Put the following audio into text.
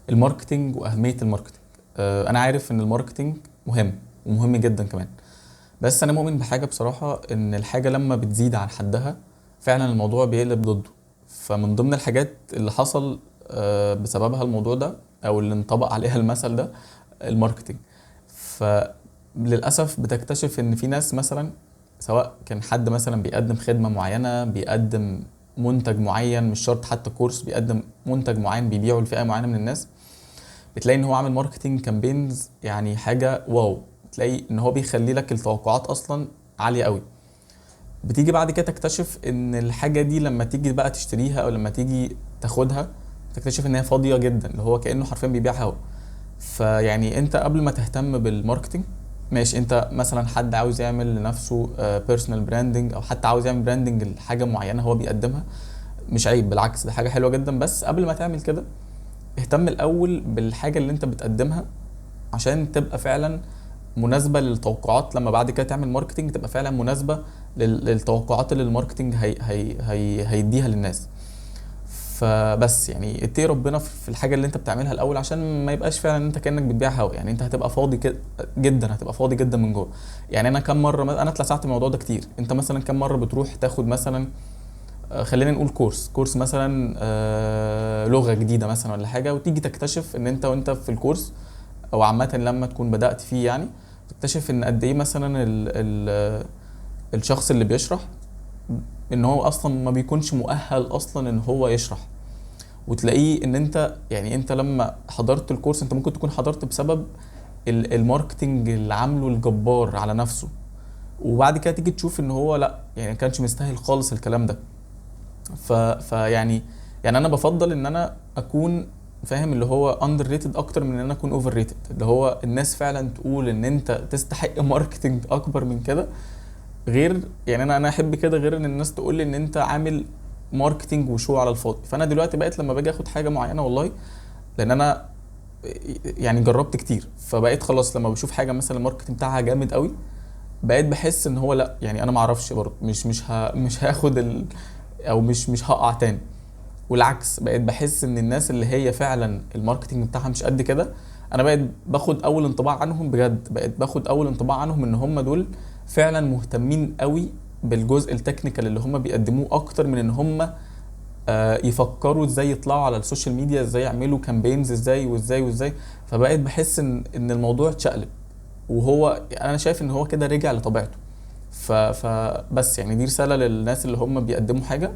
الماركتينج واهميه الماركتينج. انا عارف ان الماركتينج مهم ومهم جدا كمان، بس انا مؤمن بحاجه بصراحه، ان الحاجه لما بتزيد عن حدها فعلا الموضوع بيقلب ضده. فمن ضمن الحاجات اللي حصل بسببها الموضوع ده، او اللي انطبق عليها المثل ده، الماركتينج. فللاسف بتكتشف ان في ناس مثلا، سواء كان حد مثلا بيقدم خدمه معينه، بيقدم منتج معين، مش شرط حتى كورس، بيقدم منتج معين بيبيعه لفئه معينه من الناس، بتلاقي ان هو عامل ماركتينج كامبينز يعني حاجه واو. تلاقي ان هو بيخلي لك التوقعات اصلا عاليه قوي. بتيجي بعد كده تكتشف ان الحاجه دي لما تيجي بقى تشتريها او لما تيجي تاخدها، تكتشف ان هي فاضيه جدا، اللي هو كانه حرفيا بيبيع هوا. فيعني انت قبل ما تهتم بالماركتينج، ماشي، انت مثلا حد عاوز يعمل لنفسه بيرسونال براندنج، او حتى عاوز يعمل براندنج لحاجه معينه هو بيقدمها، مش عيب، بالعكس ده حاجه حلوه جدا. بس قبل ما تعمل كده، اهتم الاول بالحاجه اللي انت بتقدمها، عشان تبقى فعلا مناسبه للتوقعات. لما بعد كده تعمل ماركتنج تبقى فعلا مناسبه للتوقعات اللي الماركتنج هيديها للناس. فبس يعني اتقي ربنا في الحاجه اللي انت بتعملها الاول، عشان ما يبقاش فعلا انت كانك بتبيع هوا. يعني انت هتبقى فاضي كده جدا، هتبقى فاضي جدا من جوه. يعني انا كم مره، انا اتلسعت من الموضوع ده كتير. انت مثلا كم مره بتروح تاخد مثلا خلينا نقول كورس مثلا لغه جديده مثلا ولا حاجه، وتيجي تكتشف ان انت وانت في الكورس، او عامه لما تكون بدات فيه يعني، تكتشف ان قد ايه مثلا ال الشخص اللي بيشرح، ان هو اصلا ما بيكونش مؤهل اصلا ان هو يشرح. وتلاقيه ان انت يعني، انت لما حضرت الكورس انت ممكن تكون حضرت بسبب الماركتنج اللي عامله الجبار على نفسه، وبعد كده تيجي تشوف ان هو لا، يعني ما كانش مستاهل خالص الكلام ده. فيعني يعني انا بفضل ان انا اكون فاهم اللي هو اندر ريتد اكتر من ان انا اكون اوفر ريتد، اللي هو الناس فعلا تقول ان انت تستحق ماركتنج اكبر من كده. غير يعني انا احب كده، غير ان الناس تقول لي ان انت عامل ماركتنج وشو على الفاضي. فانا دلوقتي بقيت لما باجي اخد حاجه معينه والله، لان انا يعني جربت كتير، فبقيت خلاص لما بشوف حاجه مثلا الماركتنج بتاعها جامد قوي، بقيت بحس ان هو لا، يعني انا ما اعرفش برضه، مش هاخد او مش هقع تاني. والعكس، بقيت بحس ان الناس اللي هي فعلا الماركتنج بتاعها مش قد كده، انا بقيت باخد اول انطباع عنهم بجد، بقيت باخد اول انطباع عنهم ان هم دول فعلا مهتمين قوي بالجزء التكنيكال اللي هم بيقدموه، اكتر من ان هم يفكروا ازاي يطلعوا على السوشيال ميديا، ازاي يعملوا كامبينز، ازاي وازاي وازاي. فبقيت بحس ان الموضوع اتشقلب، وهو انا شايف ان هو كده رجع لطبيعته. فبس يعني دي رسالة للناس اللي هم بيقدموا حاجة،